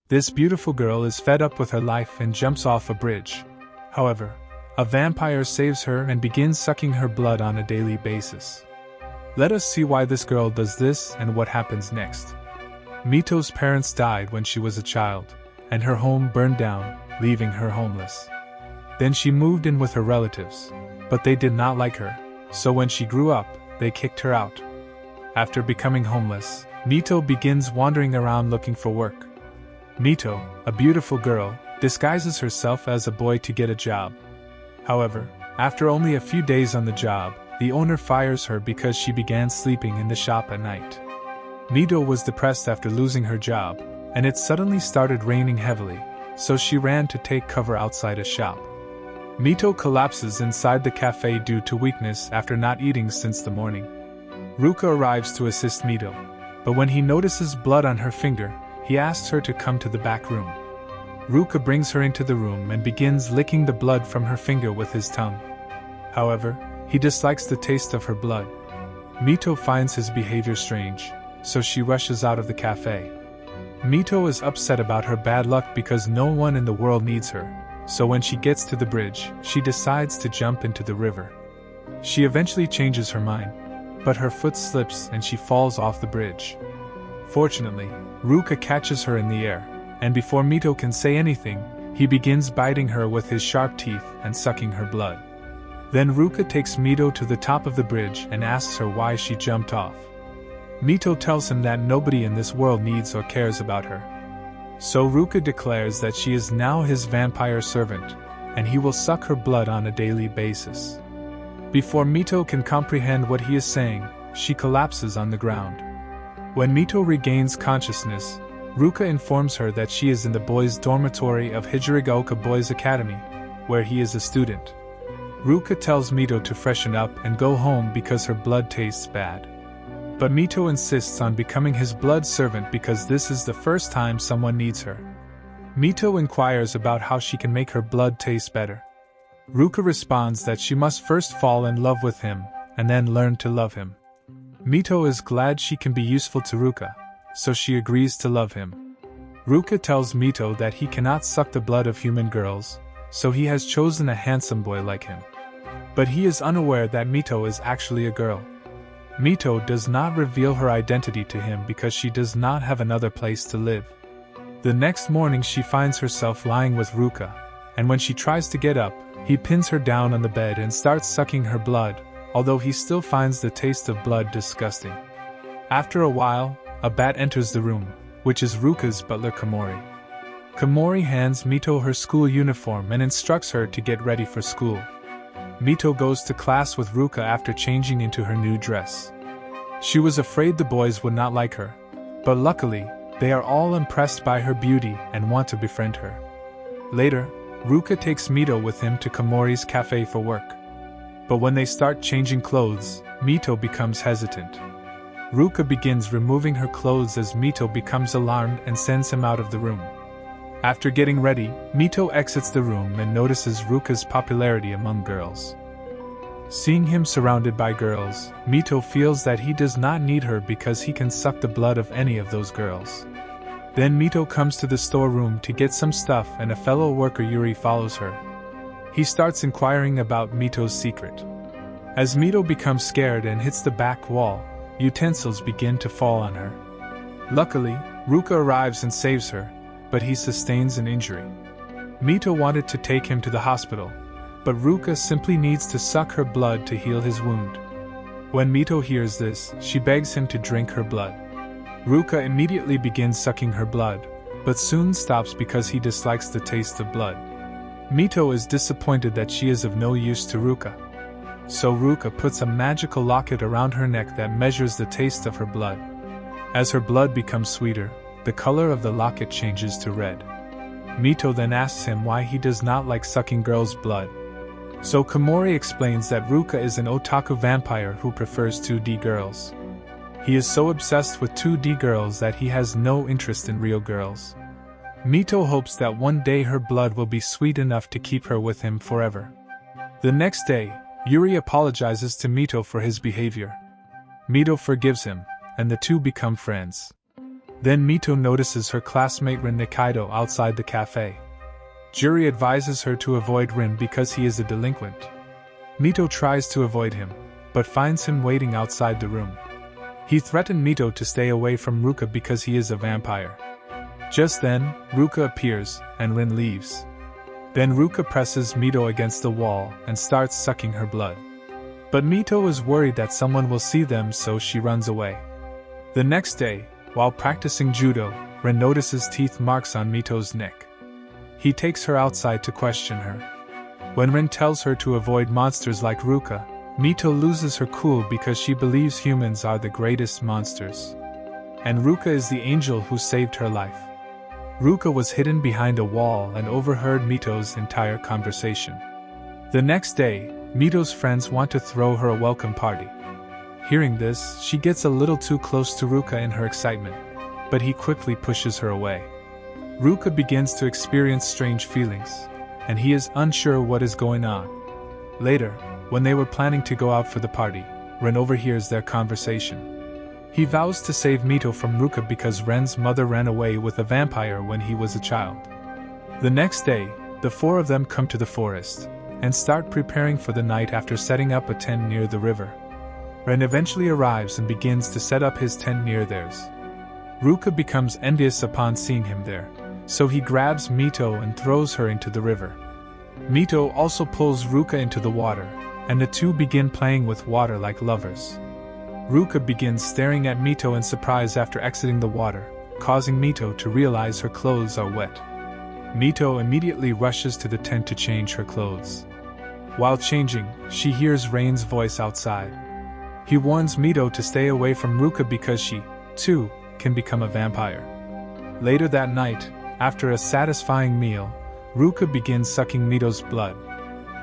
This beautiful girl is fed up with her life and jumps off a bridge. However, a vampire saves her and begins sucking her blood on a daily basis. Let us see why this girl does this and what happens next. Mito's parents died when she was a child, and her home burned down, leaving her homeless. Then she moved in with her relatives, but they did not like her, so when she grew up, they kicked her out. After becoming homeless, Mito begins wandering around looking for work. Mito, a beautiful girl, disguises herself as a boy to get a job. However, after only a few days on the job, the owner fires her because she began sleeping in the shop at night. Mito was depressed after losing her job, and it suddenly started raining heavily, so she ran to take cover outside a shop. Mito collapses inside the cafe due to weakness after not eating since the morning. Ruka arrives to assist Mito, but when he notices blood on her finger, he asks her to come to the back room. Ruka brings her into the room and begins licking the blood from her finger with his tongue. However, he dislikes the taste of her blood. Mito finds his behavior strange, so she rushes out of the cafe. Mito is upset about her bad luck because no one in the world needs her, so when she gets to the bridge, she decides to jump into the river. She eventually changes her mind, but her foot slips and she falls off the bridge. Fortunately, Ruka catches her in the air, and before Mito can say anything, he begins biting her with his sharp teeth and sucking her blood. Then Ruka takes Mito to the top of the bridge and asks her why she jumped off. Mito tells him that nobody in this world needs or cares about her. So Ruka declares that she is now his vampire servant, and he will suck her blood on a daily basis. Before Mito can comprehend what he is saying, she collapses on the ground. When Mito regains consciousness, Ruka informs her that she is in the boys' dormitory of Hijirigaoka Boys' Academy, where he is a student. Ruka tells Mito to freshen up and go home because her blood tastes bad. But Mito insists on becoming his blood servant because this is the first time someone needs her. Mito inquires about how she can make her blood taste better. Ruka responds that she must first fall in love with him, and then learn to love him. Mito is glad she can be useful to Ruka, so she agrees to love him. Ruka tells Mito that he cannot suck the blood of human girls, so he has chosen a handsome boy like him. But he is unaware that Mito is actually a girl. Mito does not reveal her identity to him because she does not have another place to live. The next morning she finds herself lying with Ruka, and when she tries to get up, he pins her down on the bed and starts sucking her blood, although he still finds the taste of blood disgusting. After a while, a bat enters the room, which is Ruka's butler Komori. Komori hands Mito her school uniform and instructs her to get ready for school. Mito goes to class with Ruka after changing into her new dress. She was afraid the boys would not like her, but luckily, they are all impressed by her beauty and want to befriend her. Later, Ruka takes Mito with him to Komori's cafe for work. But when they start changing clothes, Mito becomes hesitant. Ruka begins removing her clothes as Mito becomes alarmed and sends him out of the room. After getting ready, Mito exits the room and notices Ruka's popularity among girls. Seeing him surrounded by girls, Mito feels that he does not need her because he can suck the blood of any of those girls. Then Mito comes to the storeroom to get some stuff and a fellow worker Yuri follows her. He starts inquiring about Mito's secret. As Mito becomes scared and hits the back wall, utensils begin to fall on her. Luckily, Ruka arrives and saves her, but he sustains an injury. Mito wanted to take him to the hospital, but Ruka simply needs to suck her blood to heal his wound. When Mito hears this, she begs him to drink her blood. Ruka immediately begins sucking her blood, but soon stops because he dislikes the taste of blood. Mito is disappointed that she is of no use to Ruka. So Ruka puts a magical locket around her neck that measures the taste of her blood. As her blood becomes sweeter, the color of the locket changes to red. Mito then asks him why he does not like sucking girls' blood. So Komori explains that Ruka is an otaku vampire who prefers 2D girls. He is so obsessed with 2D girls that he has no interest in real girls. Mito hopes that one day her blood will be sweet enough to keep her with him forever. The next day, Yuri apologizes to Mito for his behavior. Mito forgives him, and the two become friends. Then Mito notices her classmate Rin Nikaido outside the cafe. Juri advises her to avoid Rin because he is a delinquent. Mito tries to avoid him, but finds him waiting outside the room. He threatened Mito to stay away from Ruka because he is a vampire. Just then, Ruka appears, and Rin leaves. Then Ruka presses Mito against the wall and starts sucking her blood. But Mito is worried that someone will see them, so she runs away. The next day, while practicing judo, Rin notices teeth marks on Mito's neck. He takes her outside to question her. When Rin tells her to avoid monsters like Ruka, Mito loses her cool because she believes humans are the greatest monsters. And Ruka is the angel who saved her life. Ruka was hidden behind a wall and overheard Mito's entire conversation. The next day, Mito's friends want to throw her a welcome party. Hearing this, she gets a little too close to Ruka in her excitement, but he quickly pushes her away. Ruka begins to experience strange feelings, and he is unsure what is going on. Later, when they were planning to go out for the party, Ren overhears their conversation. He vows to save Mito from Ruka because Ren's mother ran away with a vampire when he was a child. The next day, the four of them come to the forest and start preparing for the night after setting up a tent near the river. Ren eventually arrives and begins to set up his tent near theirs. Ruka becomes envious upon seeing him there, so he grabs Mito and throws her into the river. Mito also pulls Ruka into the water, and the two begin playing with water like lovers. Ruka begins staring at Mito in surprise after exiting the water, causing Mito to realize her clothes are wet. Mito immediately rushes to the tent to change her clothes. While changing, she hears Rain's voice outside. He warns Mito to stay away from Ruka because she, too, can become a vampire. Later that night, after a satisfying meal, Ruka begins sucking Mito's blood.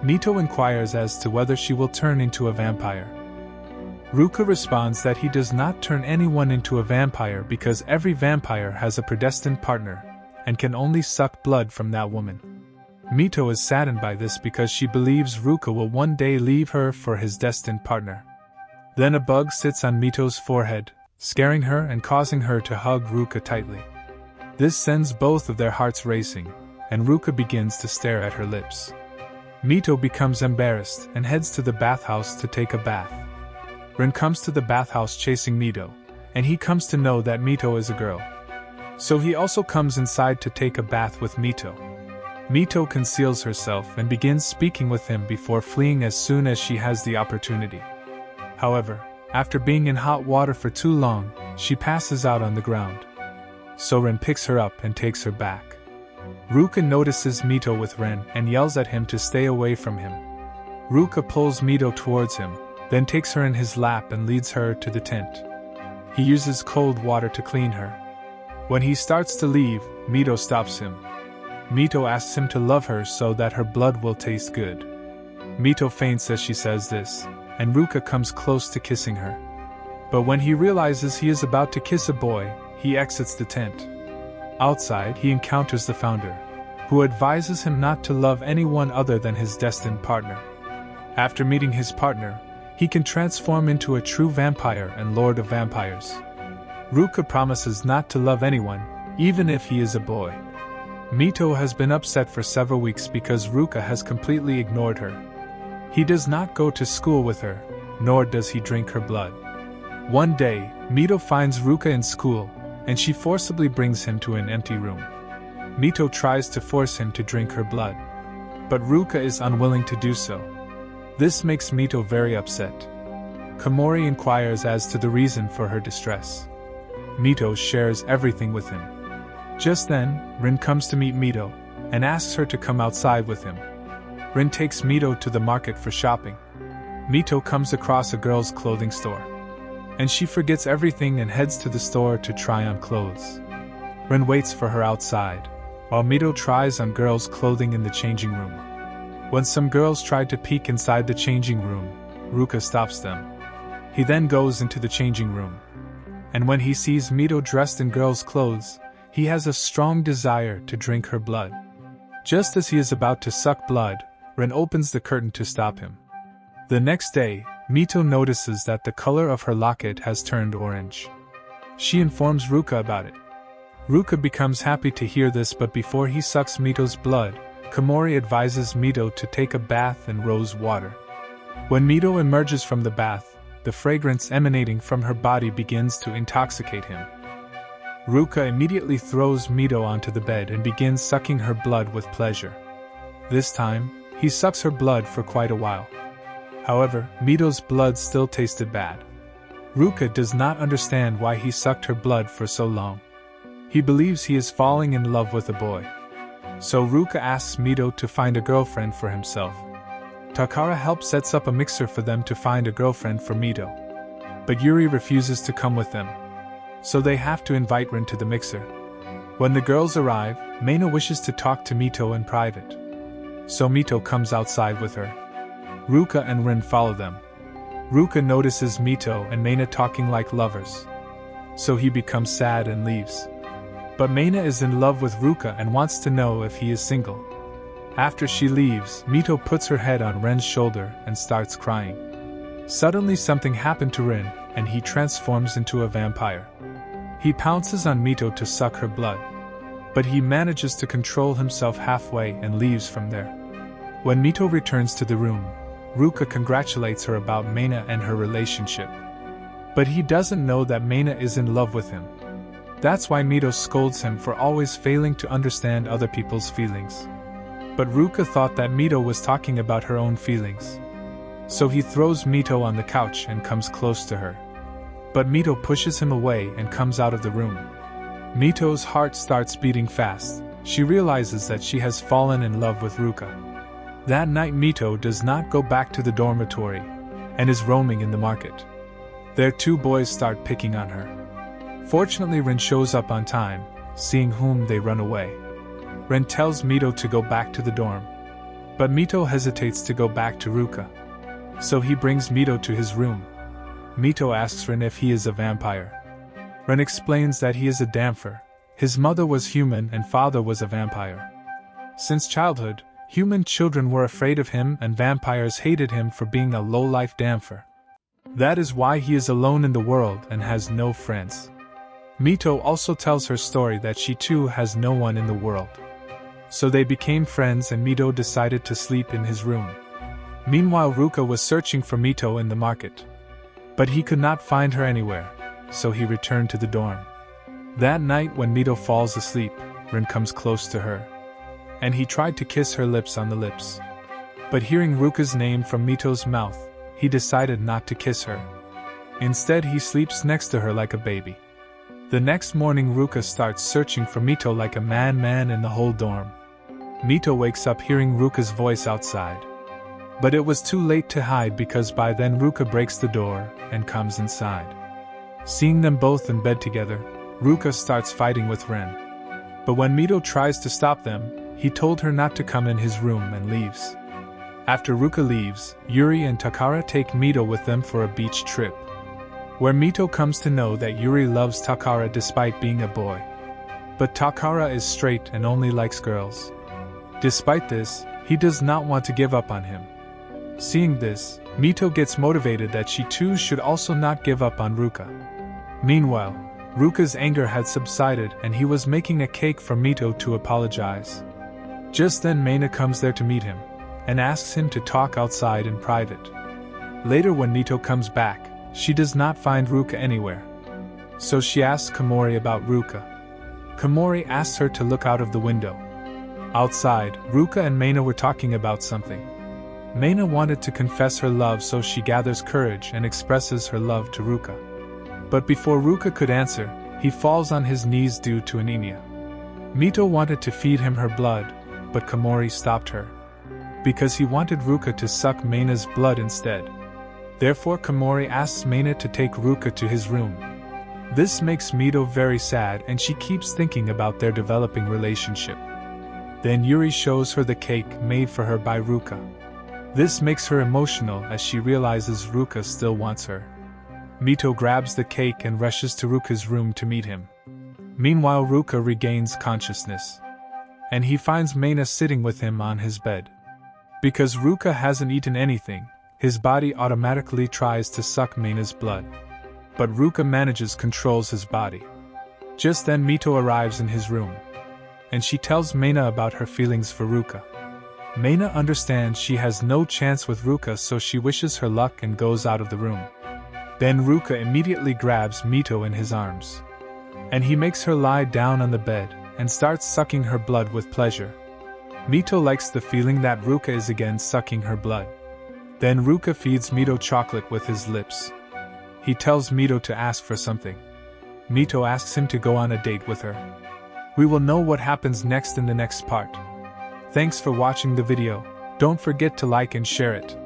Mito inquires as to whether she will turn into a vampire. Ruka responds that he does not turn anyone into a vampire because every vampire has a predestined partner and can only suck blood from that woman. Mito is saddened by this because she believes Ruka will one day leave her for his destined partner. Then a bug sits on Mito's forehead, scaring her and causing her to hug Ruka tightly. This sends both of their hearts racing, and Ruka begins to stare at her lips. Mito becomes embarrassed and heads to the bathhouse to take a bath. Rin comes to the bathhouse chasing Mito, and he comes to know that Mito is a girl. So he also comes inside to take a bath with Mito. Mito conceals herself and begins speaking with him before fleeing as soon as she has the opportunity. However, after being in hot water for too long, she passes out on the ground. So Ren picks her up and takes her back. Ruka notices Mito with Ren and yells at him to stay away from him. Ruka pulls Mito towards him, then takes her in his lap and leads her to the tent. He uses cold water to clean her. When he starts to leave, Mito stops him. Mito asks him to love her so that her blood will taste good. Mito faints as she says this, and Ruka comes close to kissing her. But when he realizes he is about to kiss a boy, he exits the tent. Outside, he encounters the founder, who advises him not to love anyone other than his destined partner. After meeting his partner, he can transform into a true vampire and lord of vampires. Ruka promises not to love anyone, even if he is a boy. Mito has been upset for several weeks because Ruka has completely ignored her. He does not go to school with her, nor does he drink her blood. One day, Mito finds Ruka in school, and she forcibly brings him to an empty room. Mito tries to force him to drink her blood, but Ruka is unwilling to do so. This makes Mito very upset. Komori inquires as to the reason for her distress. Mito shares everything with him. Just then, Rin comes to meet Mito, and asks her to come outside with him. Rin takes Mito to the market for shopping. Mito comes across a girl's clothing store, and she forgets everything and heads to the store to try on clothes. Rin waits for her outside, while Mito tries on girls' clothing in the changing room. When some girls try to peek inside the changing room, Ruka stops them. He then goes into the changing room, and when he sees Mito dressed in girls' clothes, he has a strong desire to drink her blood. Just as he is about to suck blood, Ren opens the curtain to stop him. The next day, Mito notices that the color of her locket has turned orange. She informs Ruka about it, Ruka becomes happy to hear this, but before he sucks Mito's blood, Komori advises Mito to take a bath in rose water. When Mito emerges from the bath, the fragrance emanating from her body begins to intoxicate him. Ruka immediately throws Mito onto the bed and begins sucking her blood with pleasure. This time, he sucks her blood for quite a while. However, Mito's blood still tasted bad. Ruka does not understand why he sucked her blood for so long. He believes he is falling in love with a boy. So Ruka asks Mito to find a girlfriend for himself. Takara helps sets up a mixer for them to find a girlfriend for Mito. But Yuri refuses to come with them. So they have to invite Rin to the mixer. When the girls arrive, Meina wishes to talk to Mito in private. So Mito comes outside with her. Ruka and Rin follow them. Ruka notices Mito and Meina talking like lovers. So he becomes sad and leaves. But Meina is in love with Ruka and wants to know if he is single. After she leaves, Mito puts her head on Ren's shoulder and starts crying. Suddenly something happened to Ren, and he transforms into a vampire. He pounces on Mito to suck her blood. But he manages to control himself halfway and leaves from there. When Mito returns to the room, Ruka congratulates her about Meina and her relationship. But he doesn't know that Meina is in love with him. That's why Mito scolds him for always failing to understand other people's feelings. But Ruka thought that Mito was talking about her own feelings. So he throws Mito on the couch and comes close to her. But Mito pushes him away and comes out of the room. Mito's heart starts beating fast. She realizes that she has fallen in love with Ruka. That night Mito does not go back to the dormitory and is roaming in the market. Their two boys start picking on her. Fortunately, Rin shows up on time, seeing whom they run away. Rin tells Mito to go back to the dorm. But Mito hesitates to go back to Ruka. So he brings Mito to his room. Mito asks Rin if he is a vampire. Rin explains that he is a damper. His mother was human and father was a vampire. Since childhood, human children were afraid of him and vampires hated him for being a low-life damper. That is why he is alone in the world and has no friends. Mito also tells her story that she too has no one in the world. So they became friends and Mito decided to sleep in his room. Meanwhile, Ruka was searching for Mito in the market. But he could not find her anywhere, so he returned to the dorm. That night when Mito falls asleep, Rin comes close to her. And he tried to kiss her lips on the lips. But hearing Ruka's name from Mito's mouth, he decided not to kiss her. Instead, he sleeps next to her like a baby. The next morning, Ruka starts searching for Mito like a madman in the whole dorm. Mito wakes up hearing Ruka's voice outside. But it was too late to hide because by then Ruka breaks the door and comes inside. Seeing them both in bed together, Ruka starts fighting with Ren. But when Mito tries to stop them, he told her not to come in his room and leaves. After Ruka leaves, Yuri and Takara take Mito with them for a beach trip, where Mito comes to know that Yuri loves Takara despite being a boy. But Takara is straight and only likes girls. Despite this, he does not want to give up on him. Seeing this, Mito gets motivated that she too should also not give up on Ruka. Meanwhile, Ruka's anger had subsided and he was making a cake for Mito to apologize. Just then Meina comes there to meet him, and asks him to talk outside in private. Later when Mito comes back, she does not find Ruka anywhere. So she asks Komori about Ruka. Komori asks her to look out of the window. Outside, Ruka and Meina were talking about something. Meina wanted to confess her love, so she gathers courage and expresses her love to Ruka. But before Ruka could answer, he falls on his knees due to anemia. Mito wanted to feed him her blood, but Komori stopped her, because he wanted Ruka to suck Meina's blood instead. Therefore Komori asks Meina to take Ruka to his room. This makes Mito very sad and she keeps thinking about their developing relationship. Then Yuri shows her the cake made for her by Ruka. This makes her emotional as she realizes Ruka still wants her. Mito grabs the cake and rushes to Ruka's room to meet him. Meanwhile, Ruka regains consciousness, and he finds Meina sitting with him on his bed. Because Ruka hasn't eaten anything, his body automatically tries to suck Meina's blood. But Ruka controls his body. Just then Mito arrives in his room, and she tells Meina about her feelings for Ruka. Meina understands she has no chance with Ruka, so she wishes her luck and goes out of the room. Then Ruka immediately grabs Mito in his arms, and he makes her lie down on the bed and starts sucking her blood with pleasure. Mito likes the feeling that Ruka is again sucking her blood. Then Ruka feeds Mito chocolate with his lips. He tells Mito to ask for something. Mito asks him to go on a date with her. We will know what happens next in the next part. Thanks for watching the video. Don't forget to like and share it.